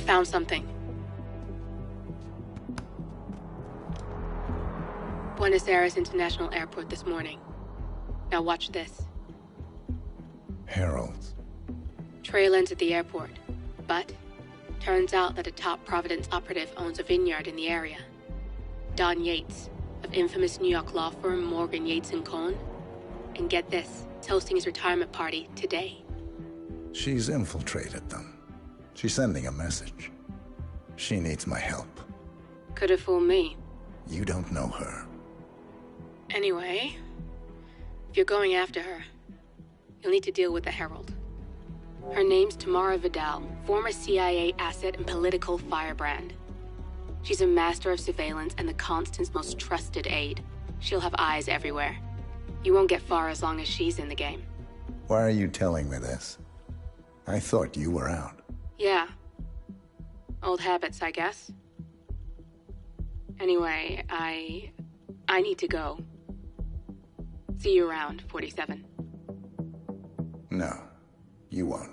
found something. Buenos Aires International Airport this morning. Now watch this. Heralds. Trail ends at the airport, but turns out that a top Providence operative owns a vineyard in the area. Don Yates, of infamous New York law firm Morgan, Yates & Cohn. And get this, it's hosting his retirement party today. She's infiltrated them. She's sending a message. She needs my help. Could have fooled me. You don't know her. Anyway, if you're going after her, you'll need to deal with the Herald. Her name's Tamara Vidal, former CIA asset and political firebrand. She's a master of surveillance and the Constant's most trusted aide. She'll have eyes everywhere. You won't get far as long as she's in the game. Why are you telling me this? I thought you were out. Yeah. Old habits, I guess. Anyway, I need to go. See you around, 47. No, you won't.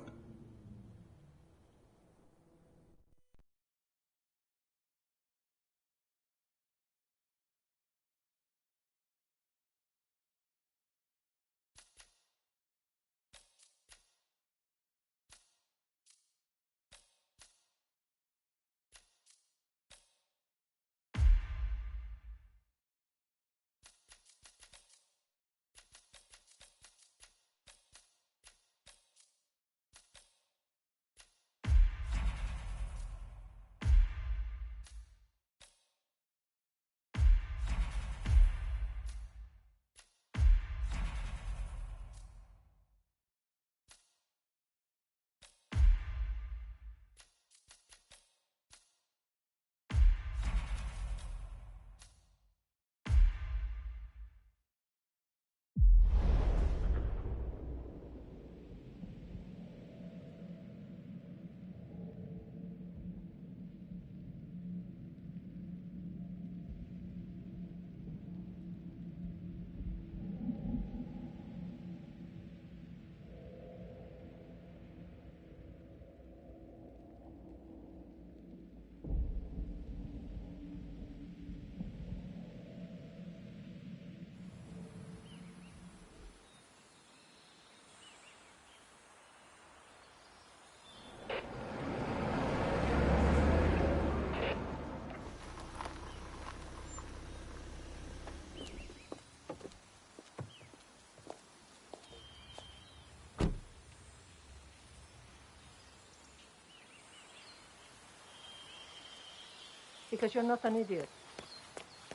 Because you're not an idiot.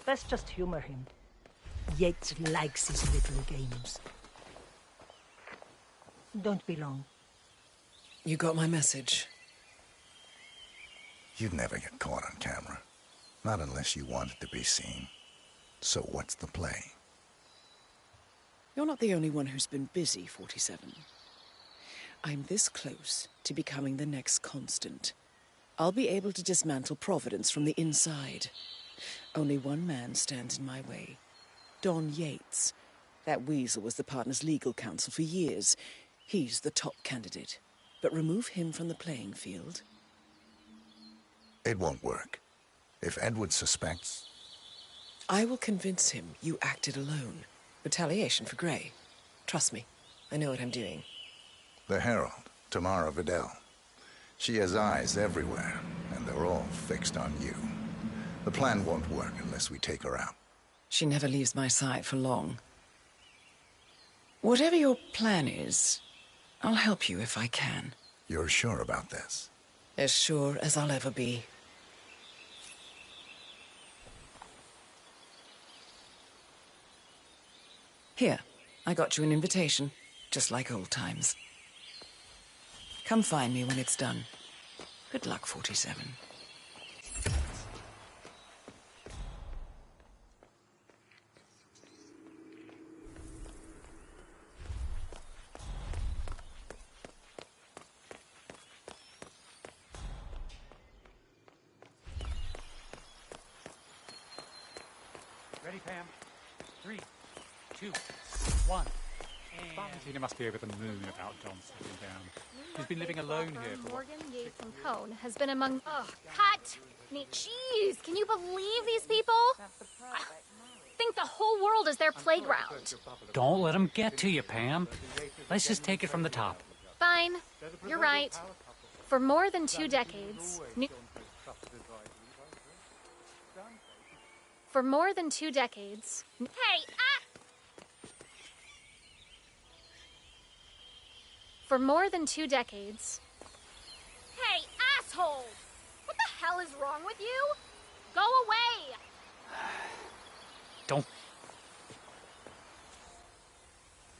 Let's just humor him. Yates likes his little games. Don't be long. You got my message. You'd never get caught on camera. Not unless you wanted to be seen. So what's the play? You're not the only one who's been busy, 47. I'm this close to becoming the next Constant. I'll be able to dismantle Providence from the inside. Only one man stands in my way. Don Yates. That weasel was the partner's legal counsel for years. He's the top candidate. But remove him from the playing field. It won't work. If Edward suspects... I will convince him you acted alone. Retaliation for Grey. Trust me, I know what I'm doing. The Herald, Tamara Vidal. She has eyes everywhere, and they're all fixed on you. The plan won't work unless we take her out. She never leaves my side for long. Whatever your plan is, I'll help you if I can. You're sure about this? As sure as I'll ever be. Here, I got you an invitation, just like old times. Come find me when it's done. Good luck, 47. Ready, Pam? 3, 2, 1, He must be over the moon about Don settling down. He's been living alone here for Morgan, Yates, and Cone has been among... Ugh, cut! Jeez, can you believe these people? Think the whole world is their playground. Don't let them get to you, Pam. Let's just take it from the top. Fine, you're right. For more than 2 decades... For more than 2 decades... Hey, For more than 2 decades... Hey, asshole! What the hell is wrong with you? Go away! Don't...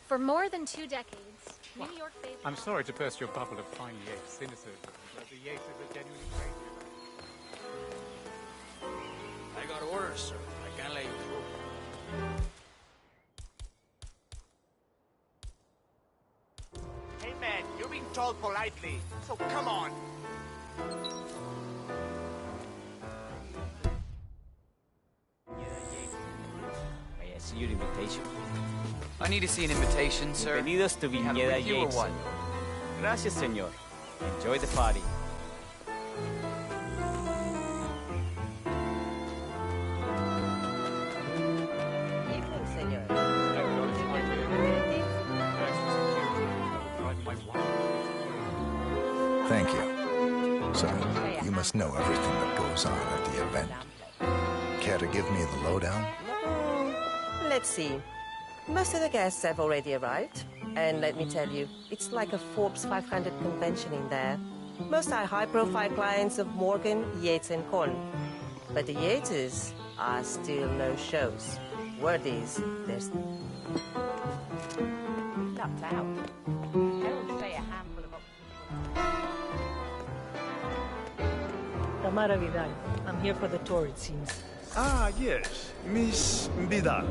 For more than 2 decades, New York based... I'm sorry to burst your bubble of fine Yates cynicism, but the Yates are genuinely crazy. I got orders, sir. I can't let you through. Hey, man, you're being told politely, so come on. May I see your invitation? I need to see an invitation, sir. Bienvenidos to Viñeda Yates. Gracias, señor. Enjoy the party. Evening, senor. Thank you. So, you must know everything that goes on at the event. Care to give me the lowdown? Let's see. Most of the guests have already arrived. And let me tell you, it's like a Forbes 500 convention in there. Most are high-profile clients of Morgan, Yates, and Cohn. But the Yateses are still no shows. Word is, there's... Nuts out. Herald say a handful of... Tamara Vidal. I'm here for the tour, it seems. Ah, yes. Miss Vidal.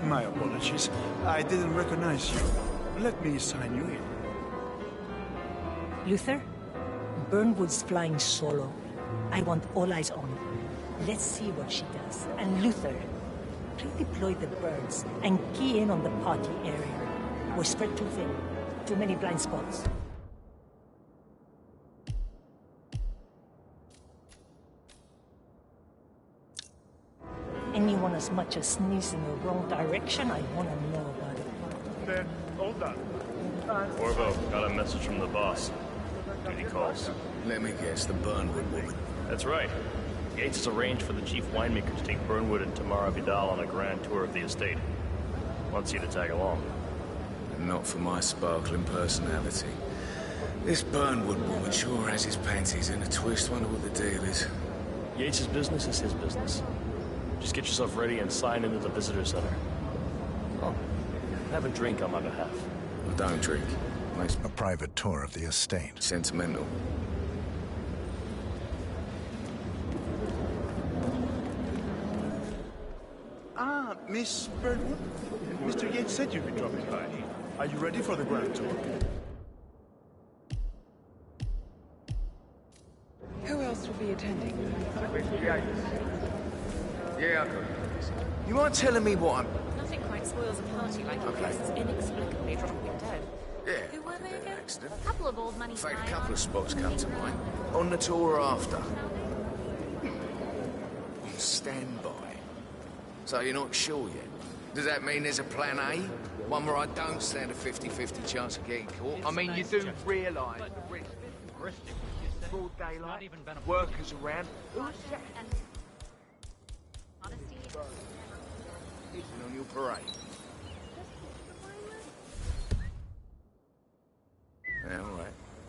My apologies. I didn't recognize you. Let me sign you in. Luther? Burnwood's flying solo. I want all eyes on her. Let's see what she does. And Luther, redeploy the birds and key in on the party area. We're spread too thin. Too many blind spots. Anyone as much as sneeze in the wrong direction, I want to know about it. Then, all done. Orvo, got a message from the boss. Duty calls. Let me guess, the Burnwood woman. That's right. Yates has arranged for the chief winemaker to take Burnwood and Tamara Vidal on a grand tour of the estate. Wants you to tag along. Not for my sparkling personality. This Burnwood woman sure has his panties in a twist. Wonder what the deal is. Yates' business is his business. Just get yourself ready and sign into the visitor center. Oh, have a drink on my behalf. I don't drink. Makes A private tour of the estate. sentimental. Ah, Miss Burnwood? Mr. Yates said you'd be dropping by. Are you ready for the grand tour? Who else will be attending? Yeah, I got it. You aren't telling me what I'm... Nothing quite spoils a party like your Okay. guests inexplicably dropping dead. Yeah, Who were I could they do an again? accident. A couple of old money In fact, a smiles. couple of spots come to mind. On the tour or after. On standby. So you're not sure yet? Does that mean there's a plan A? One where I don't stand a 50-50 chance of getting caught? I mean, you do realise the risk. Broad daylight, workers around. Who's that? Honesty. Hitting on your parade. Yeah, all right.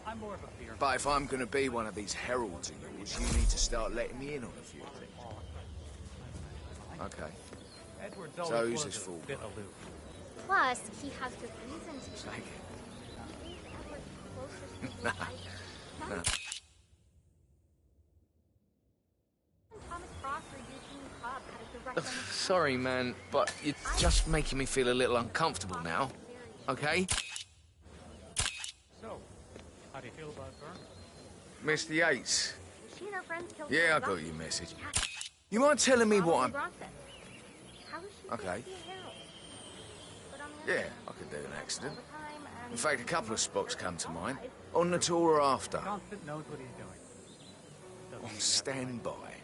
I'm more of a fear. But if I'm going to be one of these heralds of yours, you need to start letting me in on a few things. Okay. Edward's So always who's was this fool? a bit aloof. Plus, he has good reason to Take be. it. Nah. Nah. Thomas Cross or Eugene Cobb had a direct Sorry, man, but you're just making me feel a little uncomfortable now. Okay? So, how do you feel about Burn? Mr. Yates. She and her friends killed Yeah, I Bronson. got your message. You mind telling me what I'm... Bronson. How is she Okay. supposed to be a herald? But on the other Yeah, hand, I could do an accident. all the time, In fact, a couple of spots come to mind. On the tour or after. Constant knows what he's doing. On standby.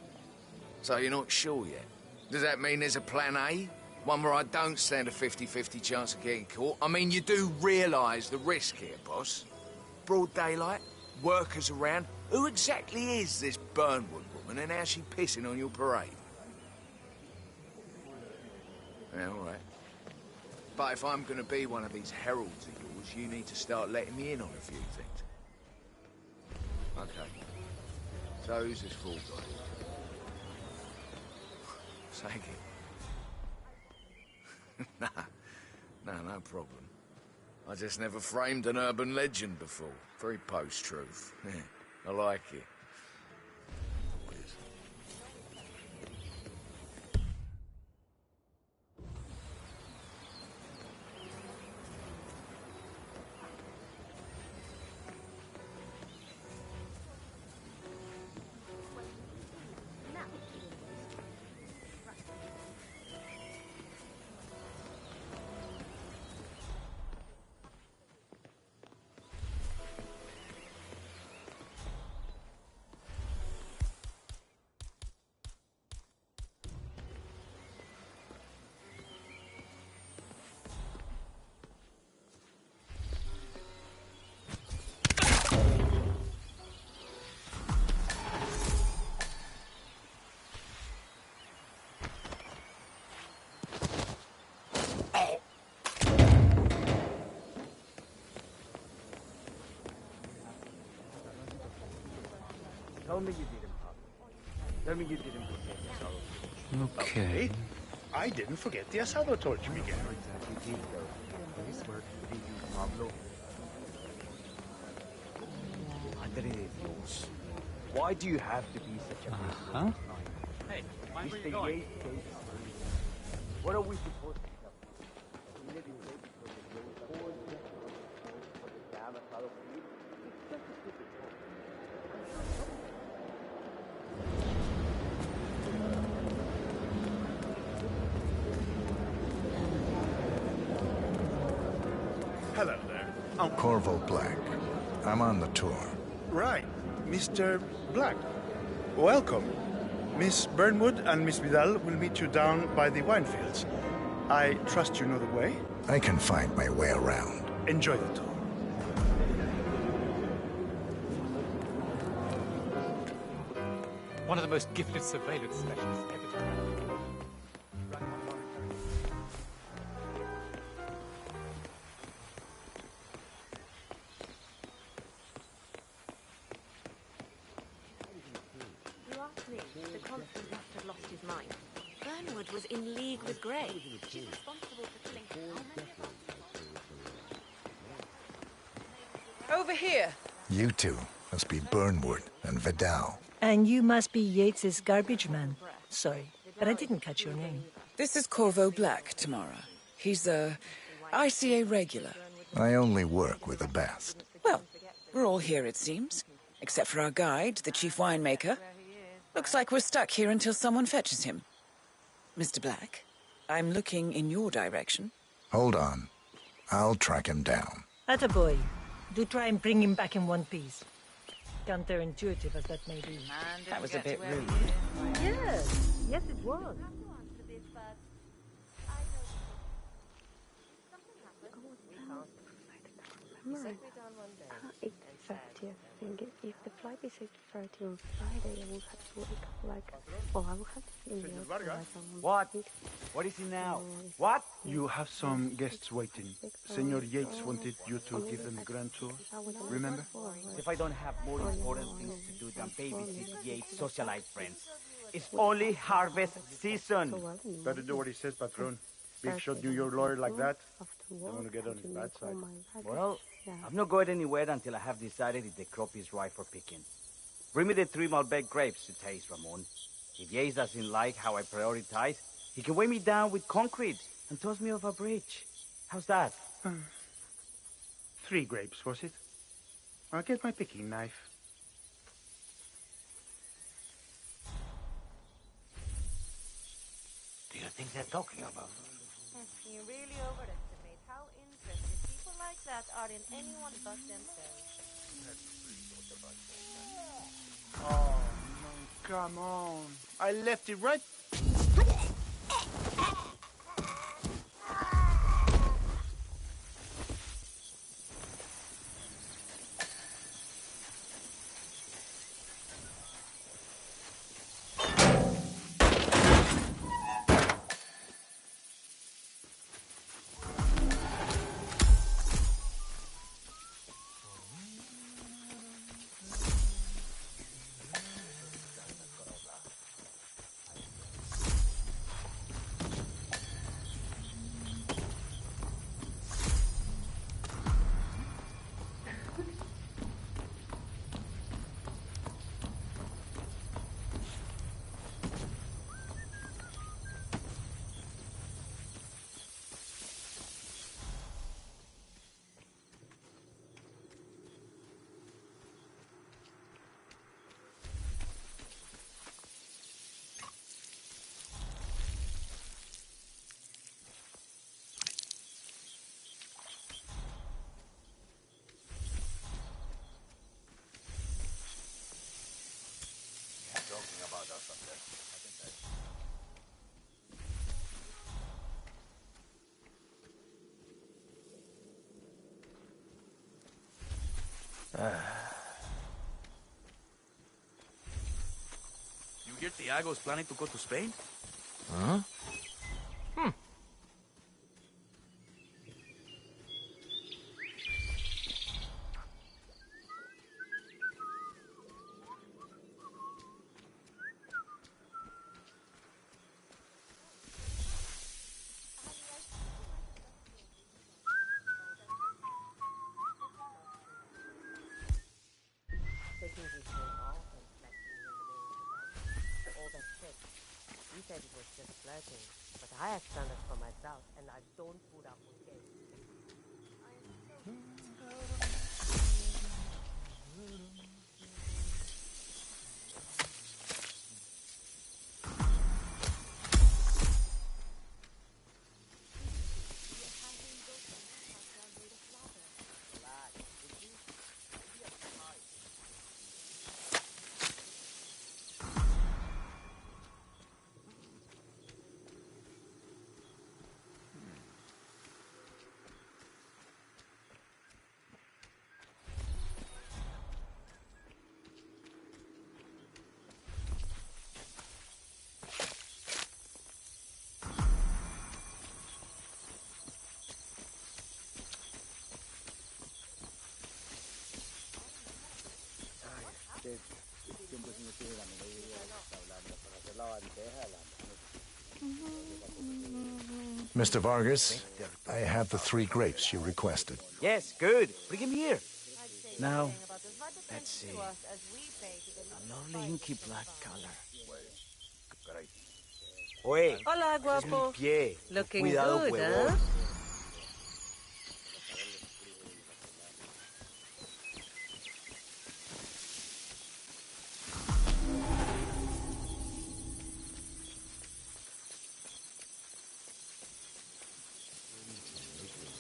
So you're not sure yet? Does that mean there's a plan A? One where I don't stand a 50-50 chance of getting caught? I mean, you do realise the risk here, boss. Broad daylight, workers around. Who exactly is this Burnwood woman and how's she pissing on your parade? Yeah, all right. But if I'm going to be one of these heralds of yours, you need to start letting me in on a few things. Okay. So who's this fool guy? Say it. No problem. I just never framed an urban legend before. Very post-truth. I like it. Tell me you didn't, Pablo. Tell me you didn't forget the asado torch. Okay. I didn't forget the asado torch, Miguel. You did, though. I swear to you, Pablo. Madre de Dios. Why do you have to be such a Uh-huh. Hey, mind where Mr. you're going? Yates, what are we supposed to do? We live in Vegas for the poor, for the damn asado food. It's just a stupid talk. Hello there. Corvo Black. I'm on the tour. Right, Mr. Black. Welcome. Miss Burnwood and Miss Vidal will meet you down by the wine fields. I trust you know the way? I can find my way around. Enjoy the tour. One of the most gifted surveillance specialists ever to happen. You asked me. The constant must have lost his mind. Burnwood was in league with Grey. She's responsible for killing how many of us? Over here. You two must be Burnwood and Vidal. And you must be Yates's garbage man. Sorry, but I didn't catch your name. This is Corvo Black, Tamara. He's a ICA regular. I only work with the best. Well, we're all here, it seems. Except for our guide, the chief winemaker. Looks like we're stuck here until someone fetches him. Mr. Black, I'm looking in your direction. Hold on. I'll track him down. Attaboy. Do try and bring him back in one piece. Counterintuitive as that may be. That was a bit rude. Yes, yes it was. Right. 8:30, I think. If the flight is 8:30 on Friday, I will have to wake up like... Well, I will have to be in the office. What? What is it now? What? You have some guests waiting. Senor Yates wanted you to give them a grand tour. Remember? If I don't have more important things to do than babysit Yates' socialite friends. It's only harvest season. Better do what he says, patron. Big shot do your lawyer like that. Don't want to get on his bad side. Well, I'm not going anywhere until I have decided if the crop is ripe for picking. Bring me the 3 Malbec grapes to taste, Ramon. If Yates doesn't like how I prioritize, he can weigh me down with concrete and toss me off a bridge. How's that? 3 grapes, was it? I'll get my picking knife. Do you think they're talking about? You really overestimate how interested people like like that are in anyone but themselves. Oh, no, come on. I left it right... You hear Tiago's planning to go to Spain? Huh? Taking his shirt off and flexing in the middle of the bed. All that shit. He said it was just flirting, but I have standards for myself, and I don't put up with games. Mr. Vargas, I have the 3 grapes you requested. Yes, good. Bring him here. Now, let's see. A lovely inky black color. Oye, Hola, guapo. pie. Looking Cuidado, good, huevón. huh?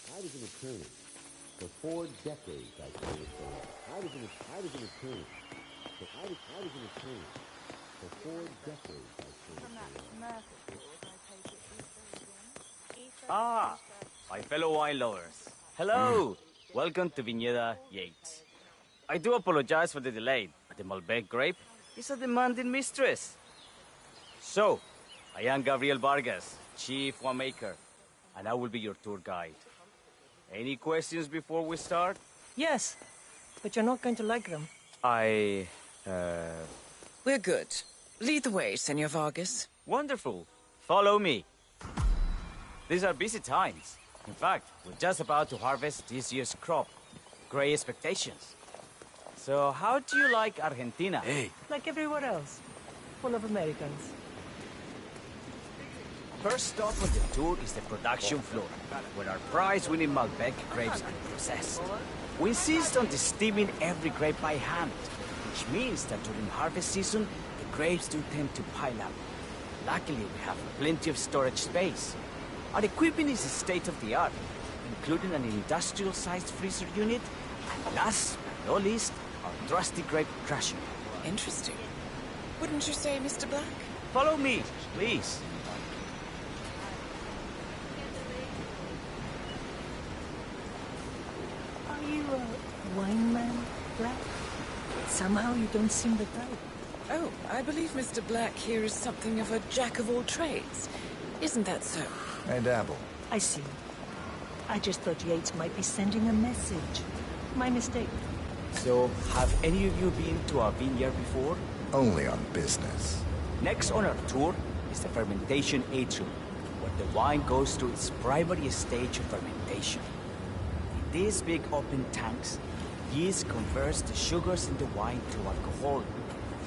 I was an attorney. For 4 decades, I practiced the law. I was an attorney. I was an attorney. For 4 decades, I practiced the law. Ah, my fellow wine lovers. Hello. Welcome to Viñeda Yates. I do apologize for the delay, but the Malbec grape is a demanding mistress. So, I am Gabriel Vargas, Chief Winemaker, and I will be your tour guide. Any questions before we start? Yes, but you're not going to like them. We're good. Lead the way, Senor Vargas. Wonderful. Follow me. These are busy times. In fact, we're just about to harvest this year's crop. Great expectations. So, how do you like Argentina? Hey. Like everywhere else. Full of Americans. First stop on the tour is the production floor, where our prize-winning Malbec grapes are processed. We insist on steaming every grape by hand, which means that during harvest season, the grapes do tend to pile up. Luckily, we have plenty of storage space. Our equipment is state-of-the-art, and including an industrial-sized freezer unit, and last but not least, our trusty grape crusher. Interesting. Wouldn't you say, Mr. Black? Follow me, please. Are you a wine man, Black? Somehow you don't seem the type. Oh, I believe Mr. Black here is something of a jack-of-all-trades. Isn't that so? I dabble. I see. I just thought Yates might be sending a message. My mistake. So, have any of you been to our vineyard before? Only on business. Next on our tour is the fermentation atrium, where the wine goes through its primary stage of fermentation. In these big open tanks, yeast converts the sugars in the wine to alcohol,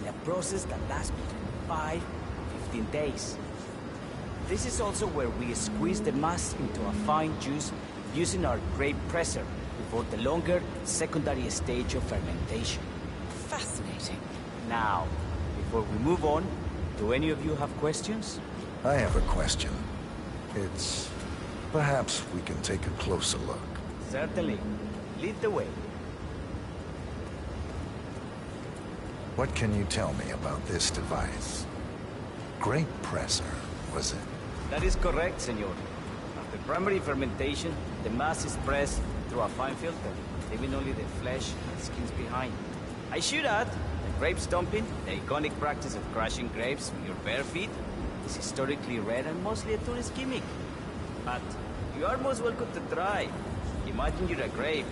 in a process that lasts between 5 and 15 days. This is also where we squeeze the mass into a fine juice using our grape presser before the longer secondary stage of fermentation. Fascinating. Now, before we move on, do any of you have questions? I have a question. Perhaps we can take a closer look. Certainly. Lead the way. What can you tell me about this device? Grape presser, was it? That is correct, senor. After primary fermentation, the mass is pressed through a fine filter, leaving only the flesh and skins behind. I should add that grape stomping, the iconic practice of crushing grapes with your bare feet, is historically rare and mostly a tourist gimmick. But you are most welcome to try. Imagine you're a grape.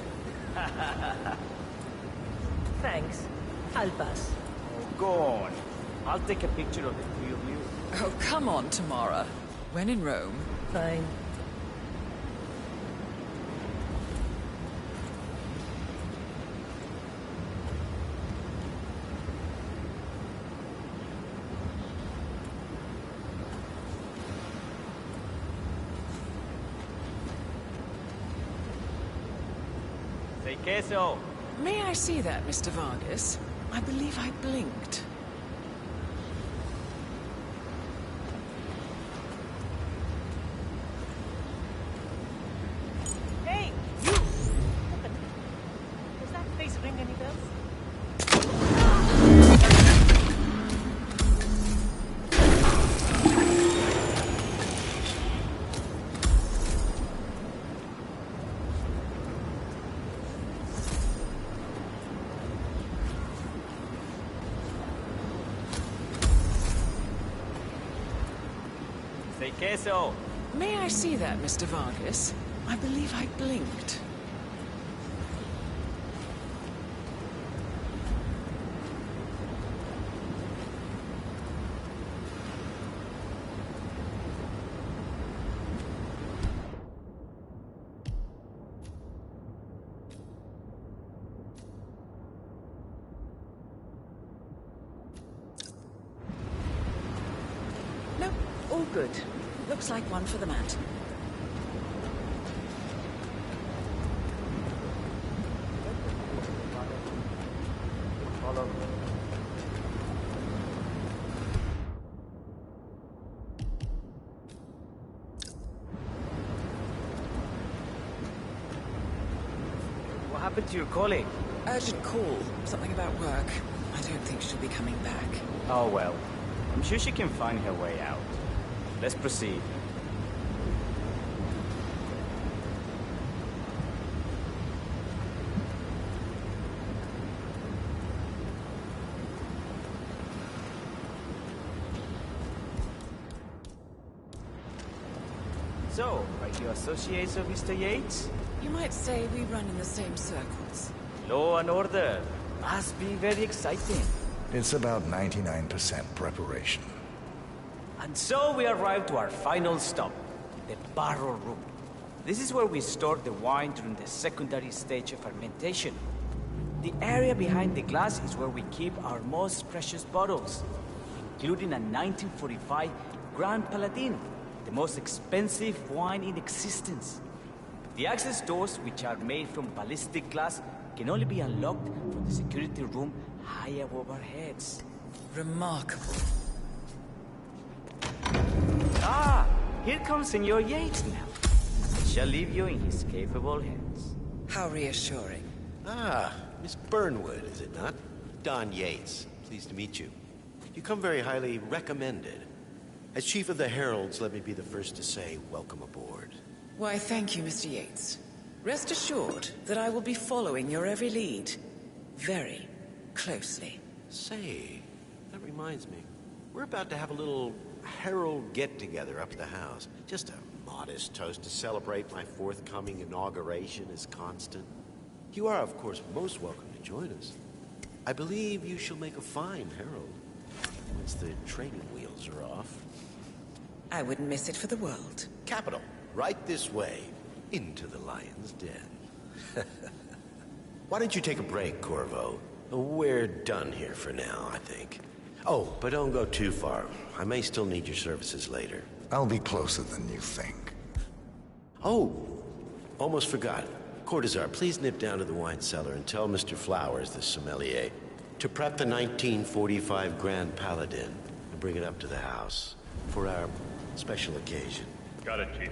Thanks. I'll pass. Oh, go on. I'll take a picture of the three of you. Oh, come on, Tamara. When in Rome. Fine. Say queso. May I see that, Mr. Vargas? I believe I blinked. Hey, you! Does that face ring any bells? Say queso. May I see that, Mr. Vargas? I believe I blinked. Nope, all good. Looks like one for the mat. Follow me. What happened to your colleague? Urgent call. Something about work. I don't think she'll be coming back. Oh well. I'm sure she can find her way out. Let's proceed. So, are you associates of Mr. Yates? You might say we run in the same circles. Law and order. Must be very exciting. It's about 99% preparation. And so we arrive to our final stop, the barrel room. This is where we store the wine during the secondary stage of fermentation. The area behind the glass is where we keep our most precious bottles, including a 1945 Grand Paladin, the most expensive wine in existence. The access doors, which are made from ballistic glass, can only be unlocked from the security room high above our heads. Remarkable. Ah, here comes Senor Yates now. shall leave you in his capable hands. How reassuring. Ah, Miss Burnwood, is it not? Don Yates. Pleased to meet you. You come very highly recommended. As Chief of the Heralds, let me be the first to say welcome aboard. Why, thank you, Mr. Yates. Rest assured that I will be following your every lead. Very closely. Say, that reminds me. We're about to have a little Herald get-together up at the house. Just a modest toast to celebrate my forthcoming inauguration as Constant. You are, of course, most welcome to join us. I believe you shall make a fine Herald, once the training wheels are off. I wouldn't miss it for the world. Capital. Right this way, into the lion's den. Why don't you take a break, Corvo? We're done here for now, I think. Oh, but don't go too far. I may still need your services later. I'll be closer than you think. Oh, almost forgot. Cortazar, please nip down to the wine cellar and tell Mr. Flowers, the sommelier, to prep the 1945 Grand Paladin and bring it up to the house for our special occasion. Got it, Chief.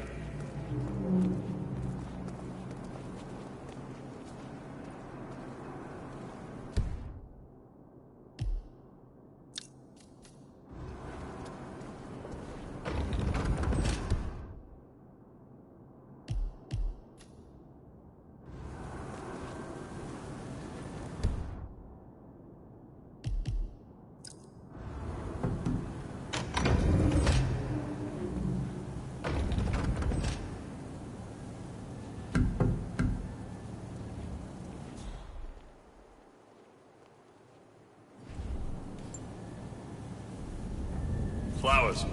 Flowers.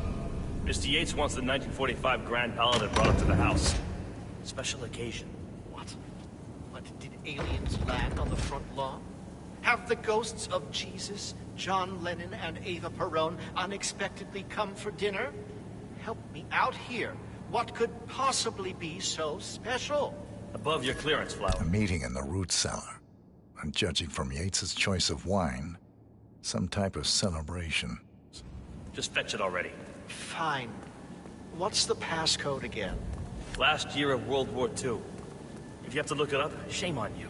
Mr. Yates wants the 1945 Grand Paladin brought up to the house. Special occasion. What? Did aliens land on the front lawn? Have the ghosts of Jesus, John Lennon, and Eva Perón unexpectedly come for dinner? Help me out here. What could possibly be so special? Above your clearance, Flowers. A meeting in the root cellar. And judging from Yates's choice of wine, some type of celebration. Just fetch it already. Fine. What's the passcode again? Last year of World War II. If you have to look it up, shame on you.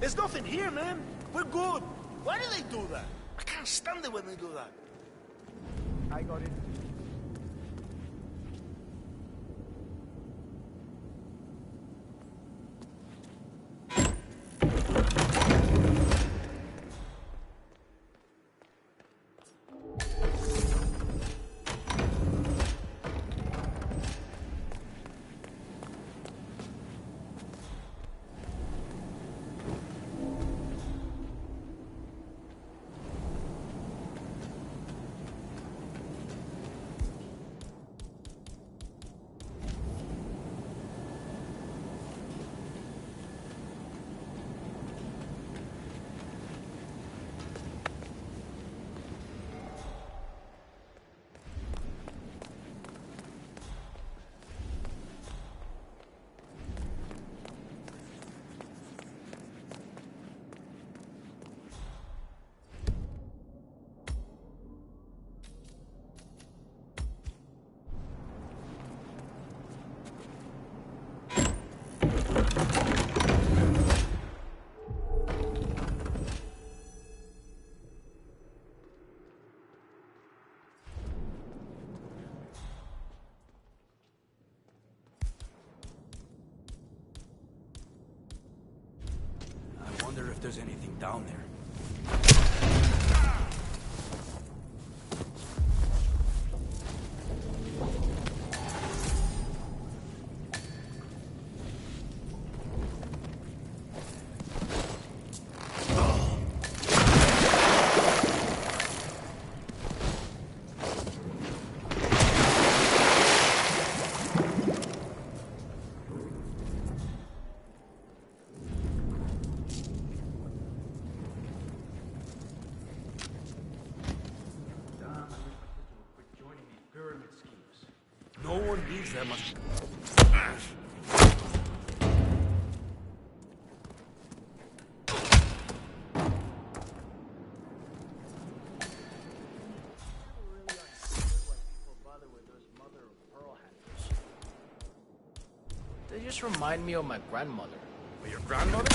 There's nothing here, man. We're good. Why do they do that? I can't stand it when they do that. I got it. there's anything down there. No one needs that much. They just remind me of my grandmother. But your grandmother?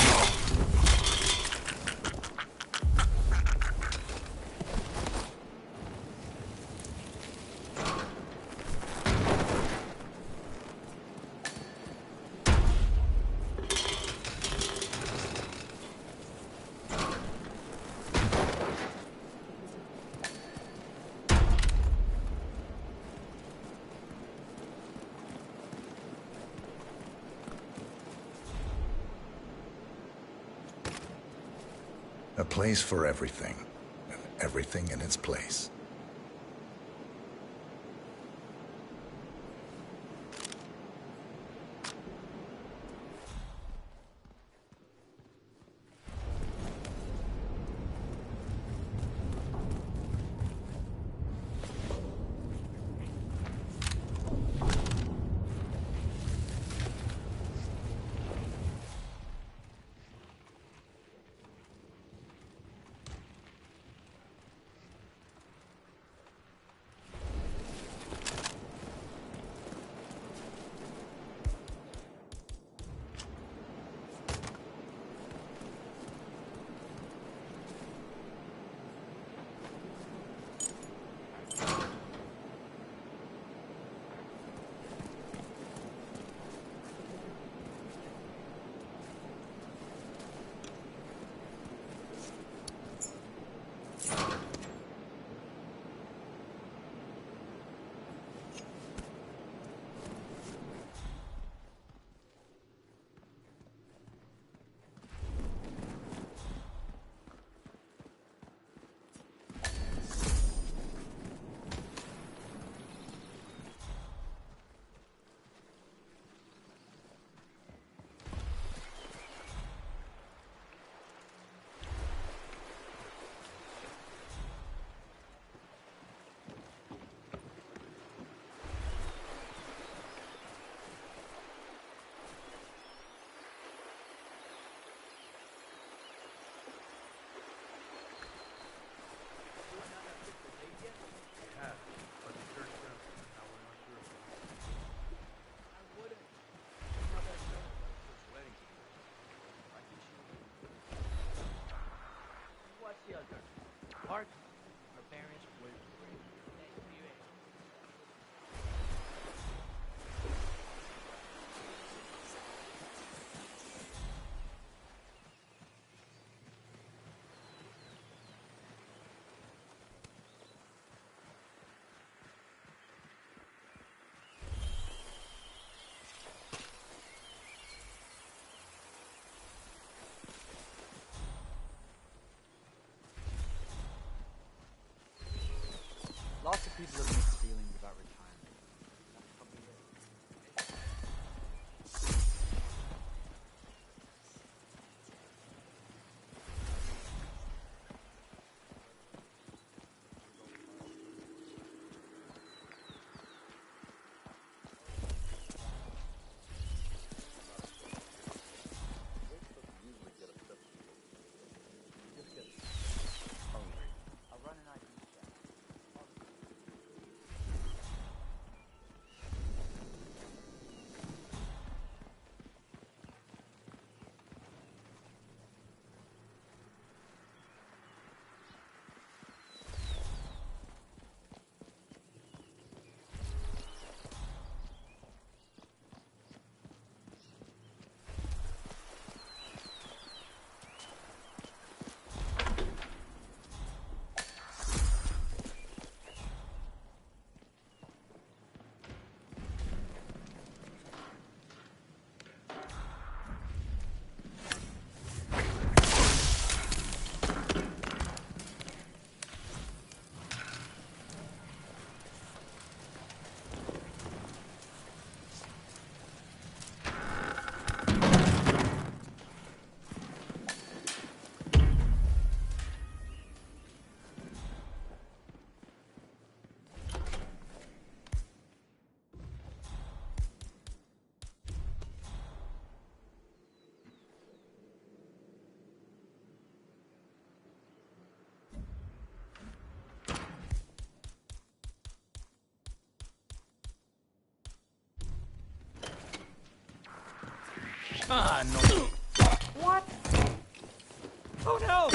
A place for everything, and everything in its place. Park. Her parents were great. Lots of people have mixed feelings about retirement. That's probably it. I'll run an ID check. Ah, no. What? Oh, no!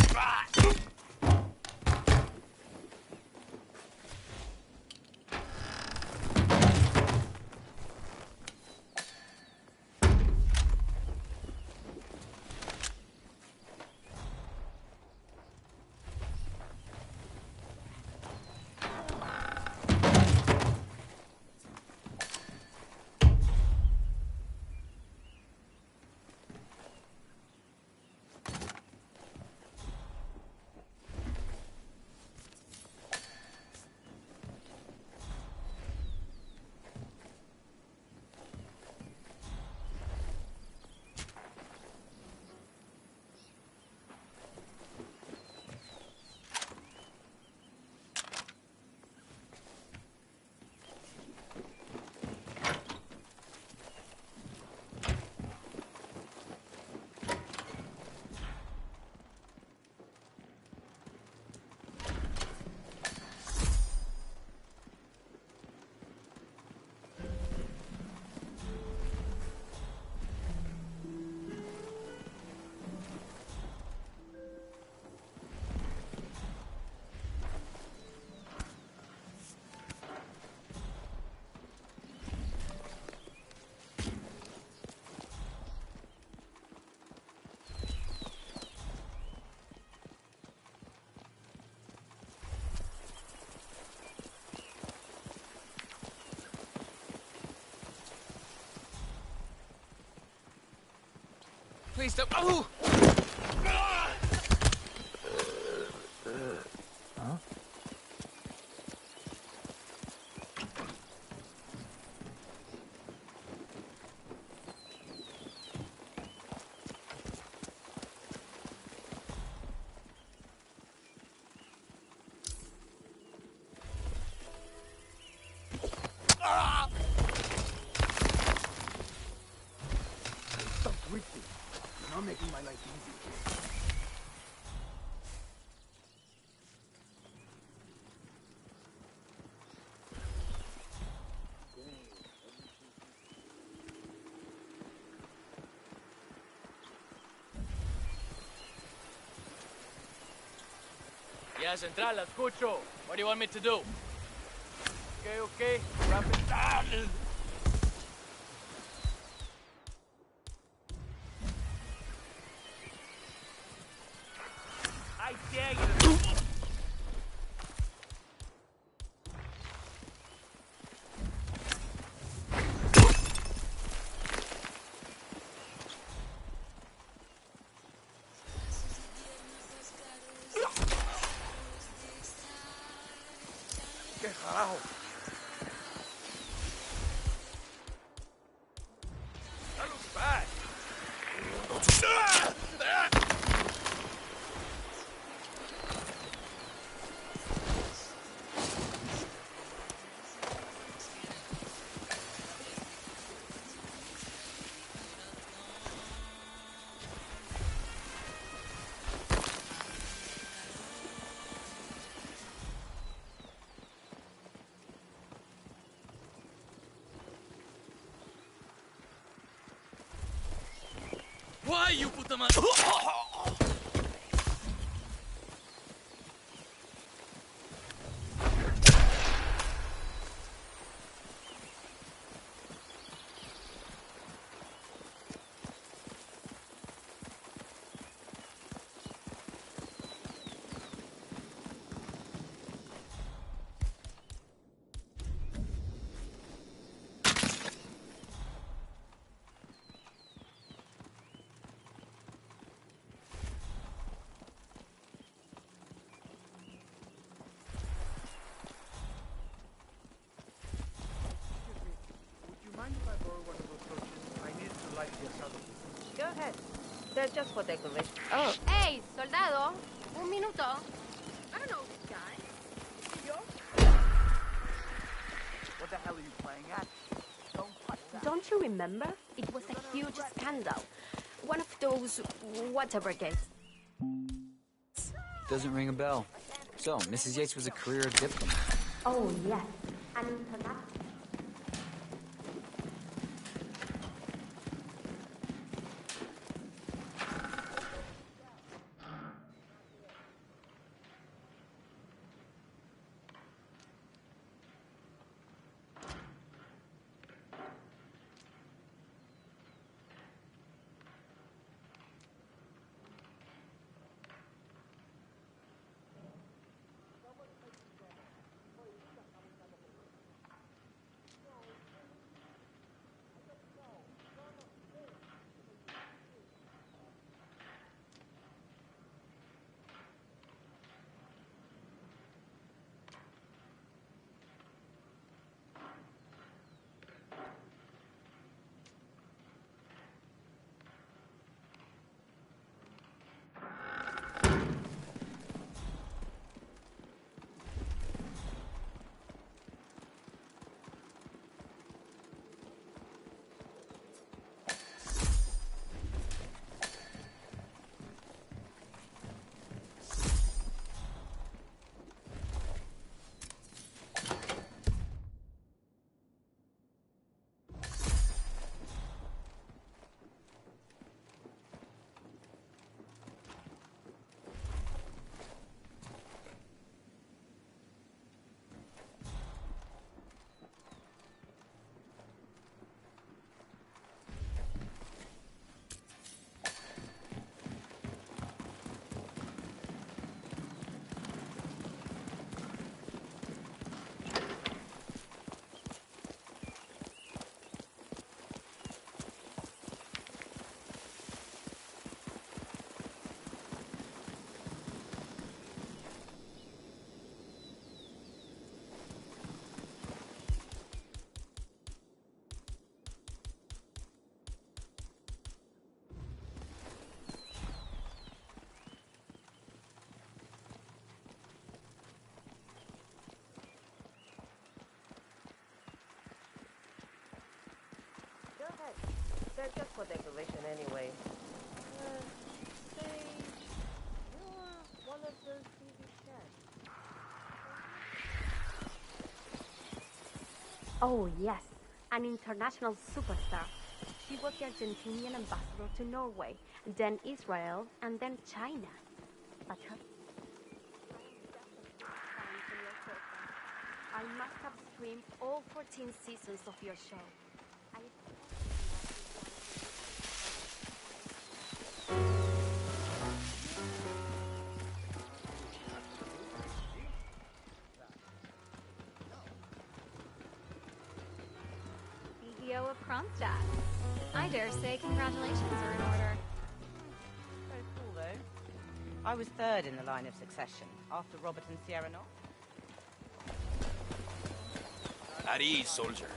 Please don't. Oh! Huh? Stop twisting. You're not making my life easy. Yeah, Central, escucho. What do you want me to do? Okay. Wrap it down. I dare you to... ¿Qué carajo? That looks bad. Why, you puta madre? Go ahead. They're just for decoration. Oh. Hey, soldado. Un minuto. I don't know this guy. What the hell are you playing at? Don't touch that. Don't you remember? It was a huge scandal. One of those Watergate. Doesn't ring a bell. So, Mrs. Yates was a career diplomat. Oh, yes. An international. They're just for decoration anyway. Say, you're one of those TV chefs. Oh, yes. An international superstar. She was the Argentinian ambassador to Norway, then Israel, and then China. But her... I must have streamed all 14 seasons of your show. CEO of Kronstadt. I dare say congratulations are in order. Very cool, though. I was third in the line of succession, after Robert and Sierra North. At ease, soldier.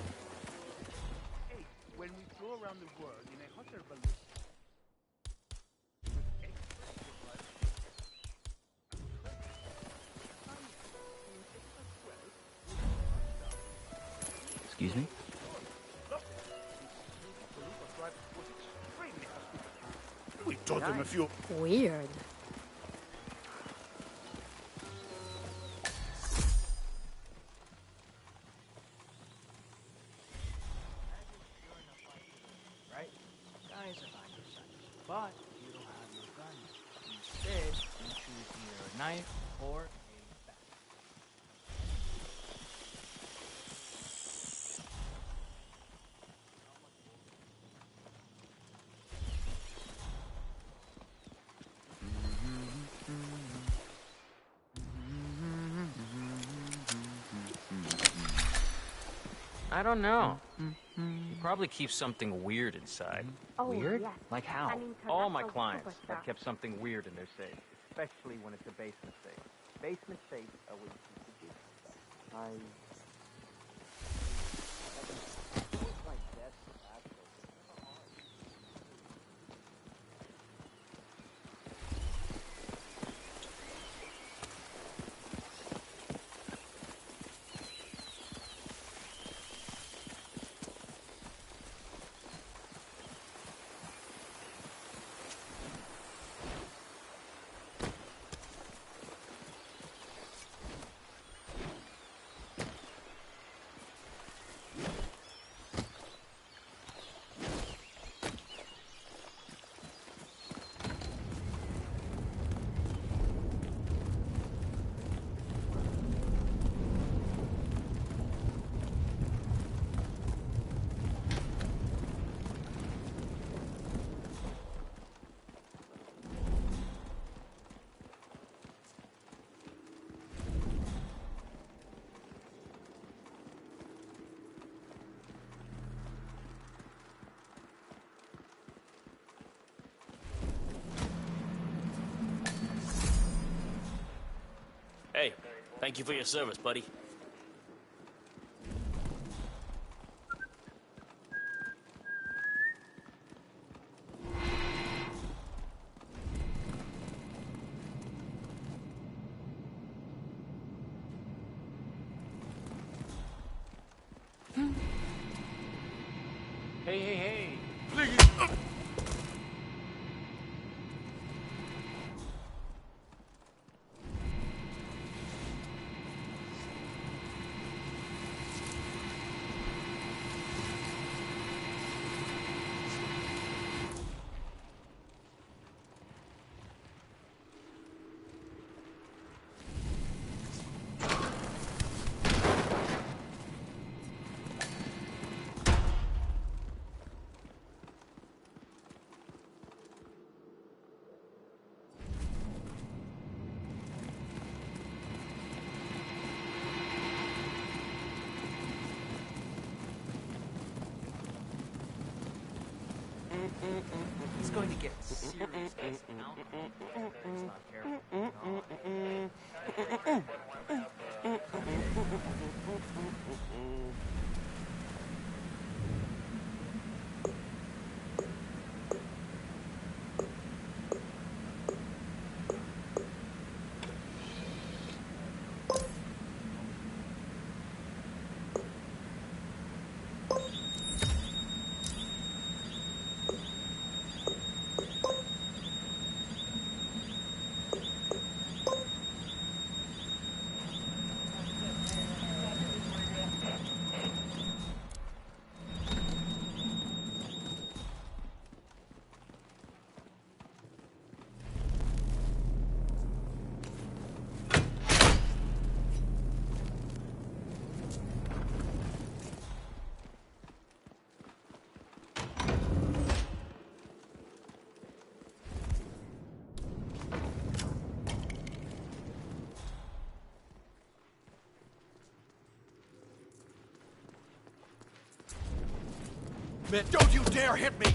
Hey, when we flew around the world in a hotter balloon... Excuse me? We taught them a few... Weird. Right? Guys are fighters, but you don't have your gun. Instead, you choose either a knife or a bat. I don't know. You probably keep something weird inside. Oh, Weird? yes. Like how? An All my international clients superstar. Have kept something weird in their safe, especially when it's a basement safe. Basement safes are where you keep the good stuff. I... Hey, thank you for your service, buddy. Hey, hey, hey! It's going to get serious case of alcohol. It's not careful. Man, don't you dare hit me!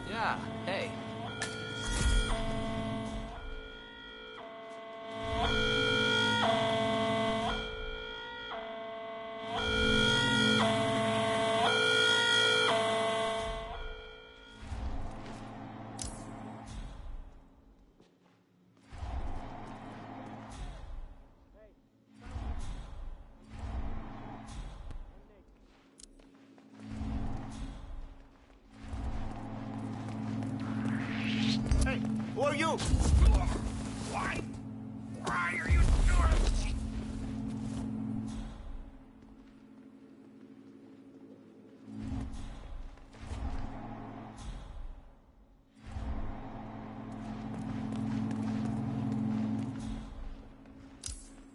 Yeah, hey. Hey, who are you? Why? Why are you doing this?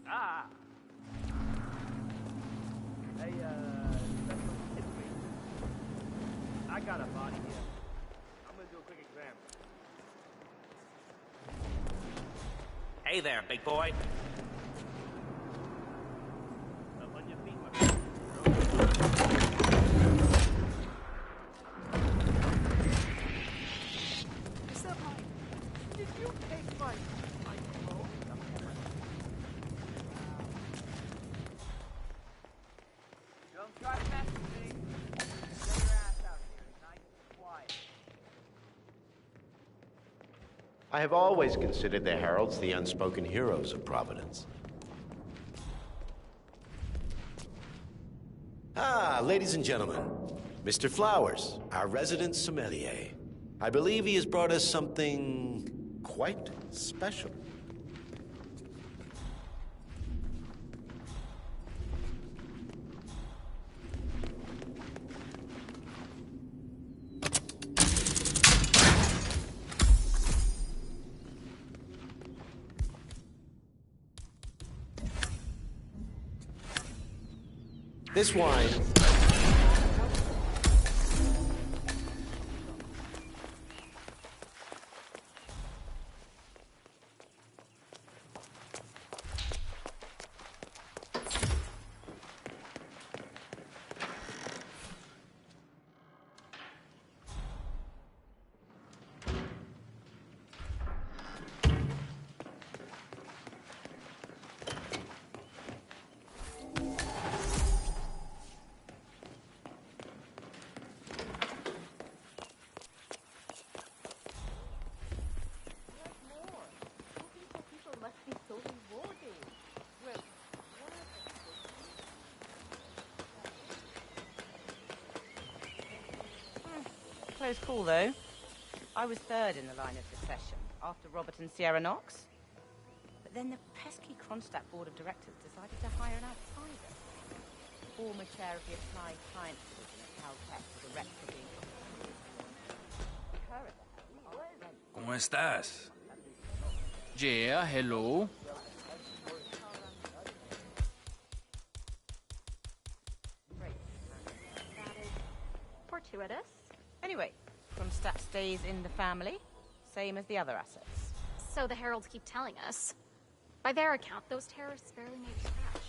Ah! Hey, I got a body here. I'm gonna do a quick exam. Hey there, big boy. Up on your feet, my friend. Is that my... Did you take my phone? Don't try to mess with me. Get your ass out here. Nice and quiet. I have always considered the heralds the unspoken heroes of Providence. Ah, ladies and gentlemen, Mr. Flowers, our resident sommelier. I believe he has brought us something quite special. This wine... Close call, though. I was third in the line of succession, after Robert and Sierra Knox. But then the pesky Kronstadt board of directors decided to hire an outsider. Former chair of the applied science division at Caltech with a rep for being... Her at the helm. ¿Cómo estás? Yeah, hello. Fortuitous. Anyway, Kronstadt stays in the family, same as the other assets. So the heralds keep telling us. By their account, those terrorists barely made a scratch.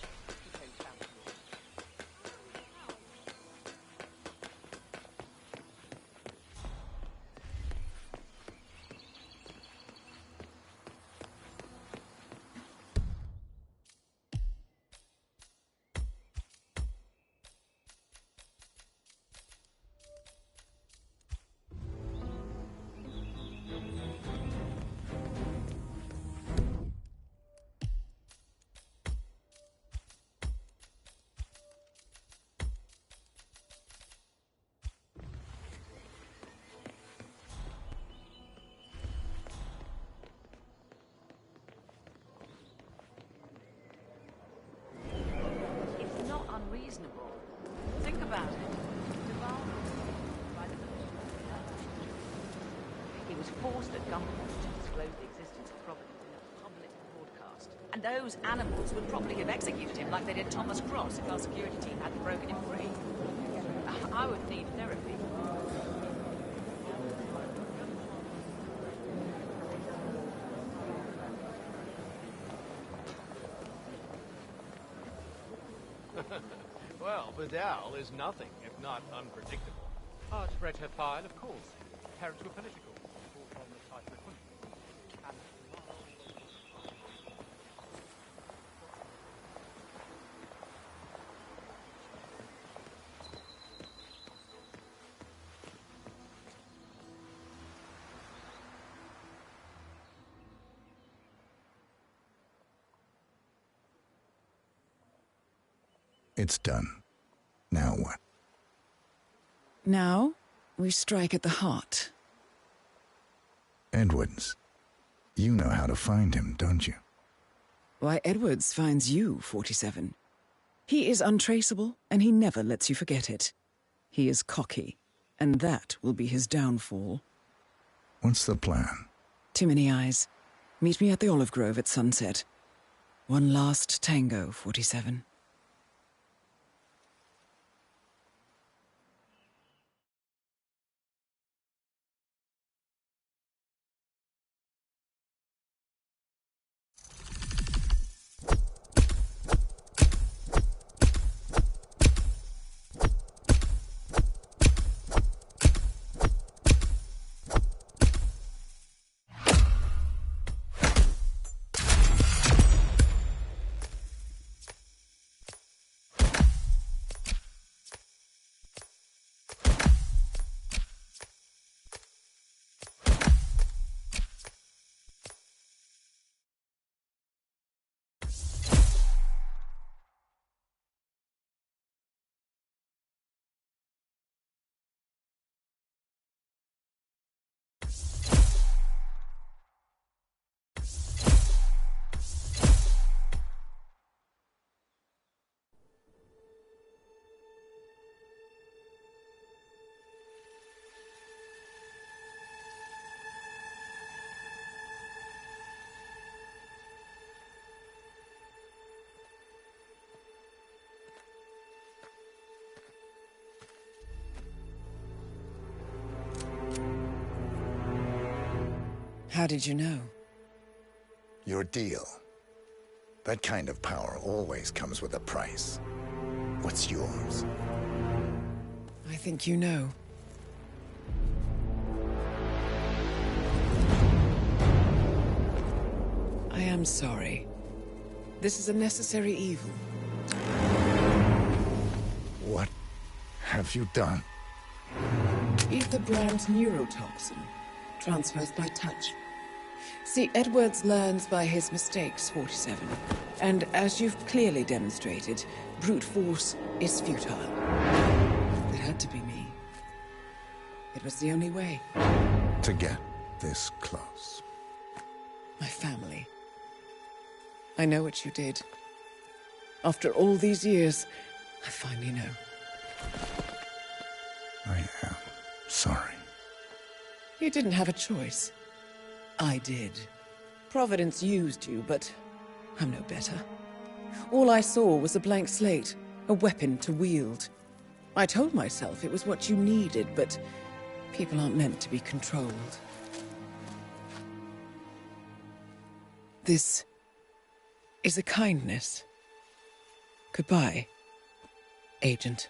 reasonable. Think about it. Duval by the He was forced at gunpoint to disclose the existence of Providence in a public broadcast. And those animals would probably have executed him like they did Thomas Cross if our security team hadn't broken him free. I would need therapy. Well, Vidal is nothing if not unpredictable. Art read her file, of course. Parents were political. Brought on the side of the country. It's done. Now what? Now, we strike at the heart. Edwards. You know how to find him, don't you? Why, Edwards finds you, 47. He is untraceable, and he never lets you forget it. He is cocky, and that will be his downfall. What's the plan? Too many eyes. Meet me at the olive grove at sunset. One last tango, 47. How did you know? Your deal. That kind of power always comes with a price. What's yours? I think you know. I am sorry. This is a necessary evil. What have you done? Ether brand neurotoxin. Transfers by touch. See, Edwards learns by his mistakes, 47. And as you've clearly demonstrated, brute force is futile. It had to be me. It was the only way. To get this close. My family. I know what you did. After all these years, I finally know. I am sorry. You didn't have a choice. I did. Providence used you, but I'm no better. All I saw was a blank slate, a weapon to wield. I told myself it was what you needed, but people aren't meant to be controlled. This is a kindness. Goodbye, Agent.